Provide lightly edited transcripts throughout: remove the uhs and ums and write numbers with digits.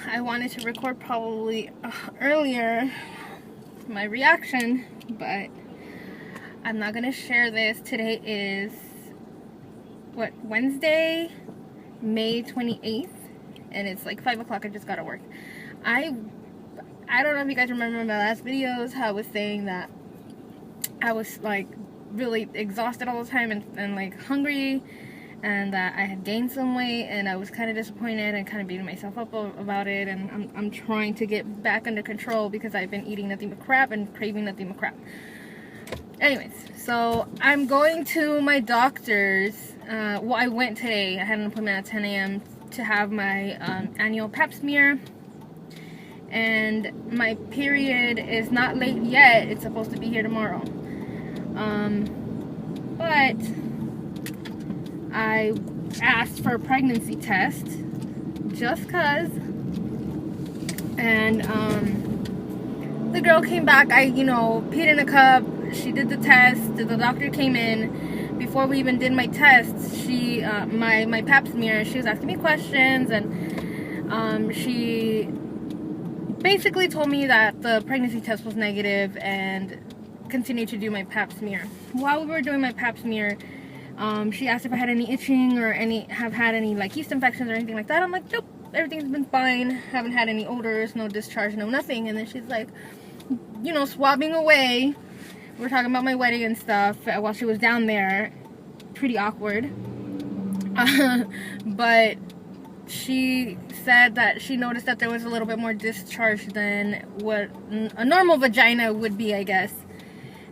I wanted to record probably earlier my reaction, but I'm not gonna share this. Today is Wednesday, May 28th, and it's like 5 o'clock. I just got to work. I don't know if you guys remember my last videos, how I was saying that I was like really exhausted all the time and like hungry, and that I had gained some weight, and I was kind of disappointed and kind of beating myself up about it, and I'm trying to get back under control because I've been eating nothing but crap and craving nothing but crap. Anyways, so I'm going to my doctor's. Well, I went today. I had an appointment at 10 a.m. to have my annual pap smear, and my period is not late yet. It's supposed to be here tomorrow. But I asked for a pregnancy test just cause, and the girl came back. I peed in a cup. She did the test. The doctor came in. Before we even did my tests, she my pap smear, she was asking me questions, and she basically told me that the pregnancy test was negative and continued to do my pap smear. While we were doing my pap smear, she asked if I had any itching or have had any like yeast infections or anything like that. I'm like, nope, everything's been fine. Haven't had any odors, no discharge, no nothing. And then she's like, swabbing away. We're talking about my wedding and stuff while she was down there. Pretty awkward. But she said that she noticed that there was a little bit more discharge than what a normal vagina would be, I guess.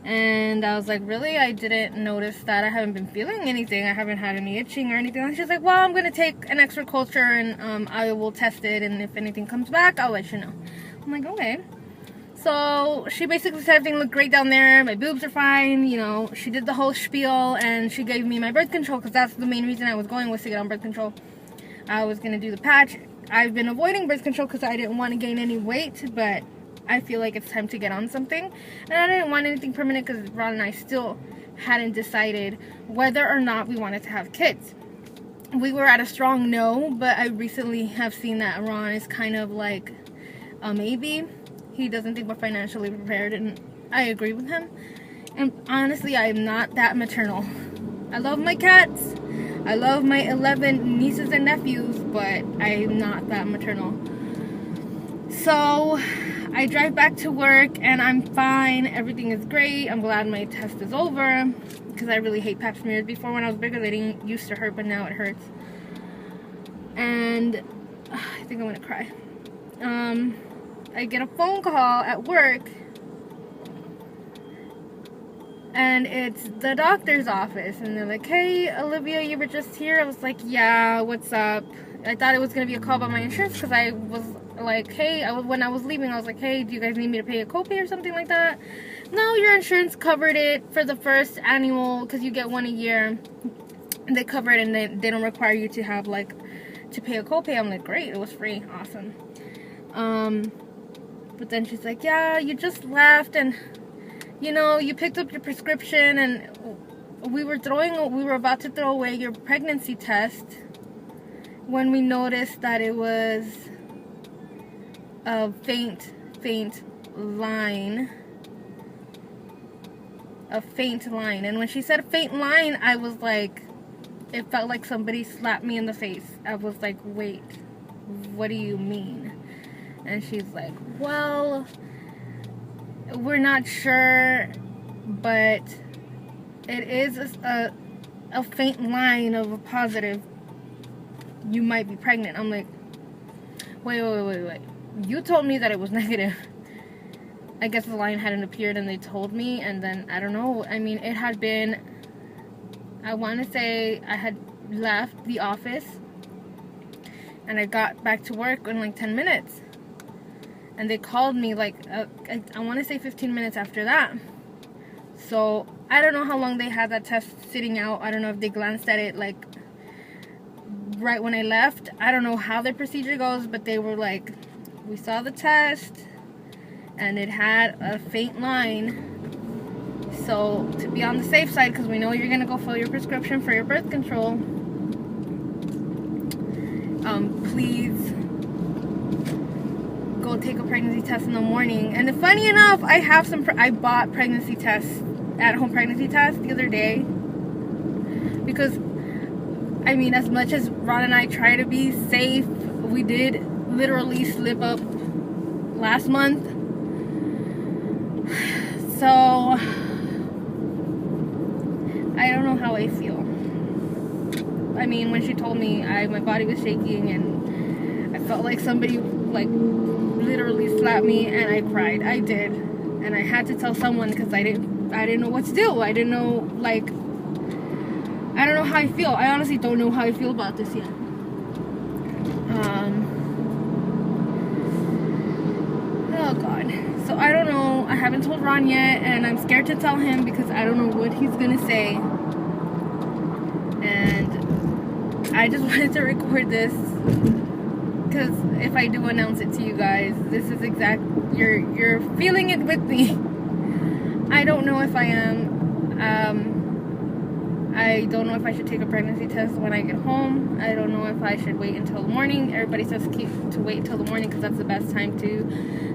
And I was like, really? I didn't notice that. I haven't been feeling anything. I haven't had any itching or anything. And she's like, well, I'm going to take an extra culture and I will test it. And if anything comes back, I'll let you know. I'm like, okay. So she basically said everything looked great down there. My boobs are fine. She did the whole spiel, and she gave me my birth control because that's the main reason I was going, was to get on birth control. I was going to do the patch. I've been avoiding birth control because I didn't want to gain any weight, but I feel like it's time to get on something. And I didn't want anything permanent because Ron and I still hadn't decided whether or not we wanted to have kids. We were at a strong no, but I recently have seen that Ron is kind of like a maybe. He doesn't think we're financially prepared, and I agree with him. And honestly, I am not that maternal. I love my cats. I love my 11 nieces and nephews, but I am not that maternal. So I drive back to work, and I'm fine. Everything is great. I'm glad my test is over, because I really hate pap smears. Before, when I was bigger, they didn't used to hurt, but now it hurts. And I think I'm gonna cry. I get a phone call at work, and it's the doctor's office, and they're like, hey, Olivia, you were just here? I was like, yeah, what's up? I thought it was going to be a call about my insurance, because I was like, hey, when I was leaving, I was like, hey, do you guys need me to pay a copay or something like that? No, your insurance covered it for the first annual, because you get one a year. They cover it, and they don't require you to have, to pay a copay. I'm like, great, it was free, awesome. But then she's like, yeah, you just left, and you picked up your prescription, and we were about to throw away your pregnancy test when we noticed that it was a faint line. A faint line. And when she said faint line, I was like, it felt like somebody slapped me in the face. I was like, wait, what do you mean? And she's like, well, we're not sure, but it is a faint line of a positive. You might be pregnant. I'm like, wait. You told me that it was negative. I guess the line hadn't appeared and they told me, and then, I don't know. I mean, it had been, I want to say I had left the office, and I got back to work in like 10 minutes. And they called me I want to say 15 minutes after that. So I don't know how long they had that test sitting out. I don't know if they glanced at it right when I left. I don't know how their procedure goes, but they were like, we saw the test and it had a faint line. So to be on the safe side, because we know you're going to go fill your prescription for your birth control, please go take a pregnancy test in the morning. And funny enough, I have I bought pregnancy tests, at-home pregnancy tests the other day. Because, I mean, as much as Ron and I try to be safe, we did literally slip up last month. So, I don't know how I feel. I mean, when she told me, my body was shaking and I felt like somebody like literally slapped me, and I cried. I did, and I had to tell someone because I didn't know what to do. I didn't know, like, I don't know how I feel. I honestly don't know how I feel about this yet. Oh God. So I don't know. I haven't told Ron yet, and I'm scared to tell him because I don't know what he's gonna say. And I just wanted to record this because if I do announce it to you guys, this is you're feeling it with me. I don't know if I am. I don't know if I should take a pregnancy test when I get home. I don't know if I should wait until the morning. Everybody says to wait until the morning because that's the best time to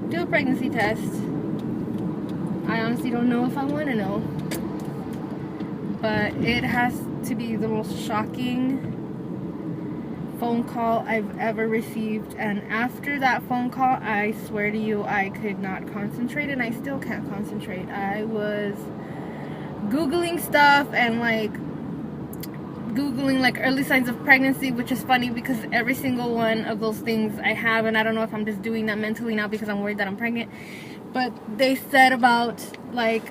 do a pregnancy test. I honestly don't know if I want to know. But it has to be the most shocking phone call I've ever received. And after that phone call, I swear to you, I could not concentrate, and I still can't concentrate. I was Googling stuff and like Googling like early signs of pregnancy, which is funny because every single one of those things I have, and I don't know if I'm just doing that mentally now because I'm worried that I'm pregnant, but they said about like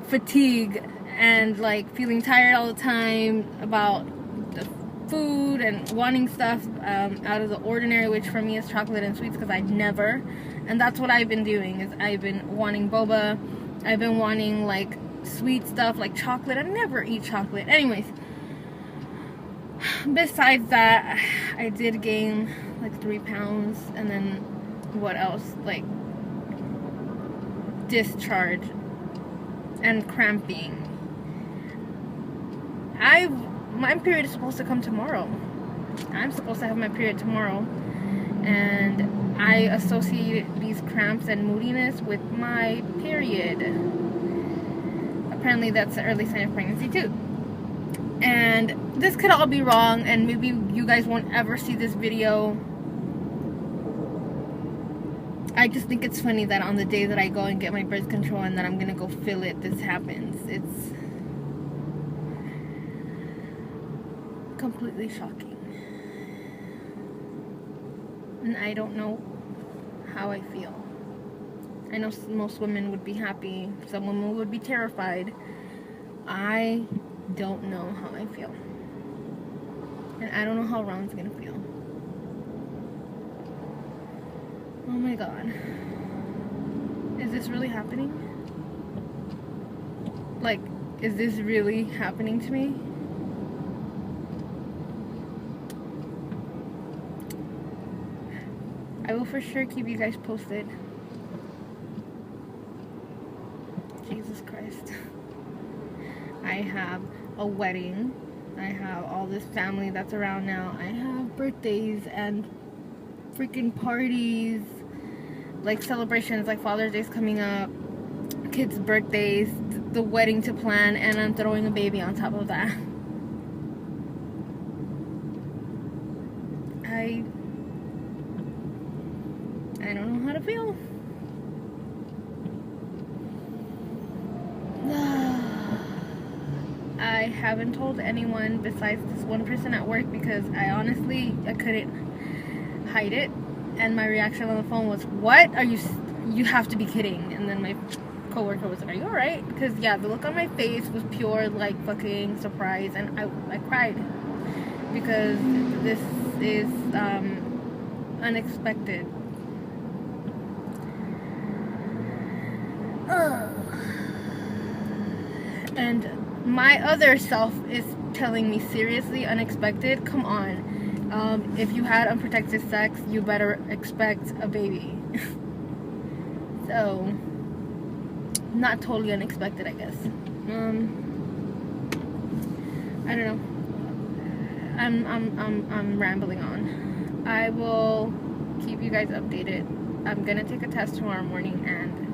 fatigue and like feeling tired all the time, about the food and wanting stuff out of the ordinary, which for me is chocolate and sweets because I never, and that's what I've been doing, is I've been wanting boba, I've been wanting like sweet stuff like chocolate. I never eat chocolate. Anyways, besides that, I did gain like 3 pounds, and then what else, like discharge and cramping. My period is supposed to come tomorrow. I'm supposed to have my period tomorrow, and I associate these cramps and moodiness with my period. Apparently that's an early sign of pregnancy too. And this could all be wrong, and maybe you guys won't ever see this video. I just think it's funny that on the day that I go and get my birth control and that I'm gonna go fill it, this happens. It's completely shocking. And I don't know how I feel. I know most women would be happy. Some women would be terrified. I don't know how I feel. And I don't know how Ron's gonna feel. Oh my God. Is this really happening? Like, is this really happening to me? I will for sure keep you guys posted. Jesus Christ. I have a wedding. I have all this family that's around now. I have birthdays and freaking parties, like celebrations, like Father's Day's coming up, kids' birthdays, the wedding to plan, and I'm throwing a baby on top of that. I don't know how to feel. I haven't told anyone besides this one person at work because I couldn't hide it, and my reaction on the phone was, "What? You have to be kidding." And then my coworker was like, "Are you alright?" Because yeah, the look on my face was pure like fucking surprise, and I cried because this is unexpected. And my other self is telling me, seriously, unexpected? Come on. If you had unprotected sex, you better expect a baby. So, not totally unexpected, I guess. I don't know. I'm rambling on. I will keep you guys updated I'm gonna take a test tomorrow morning, and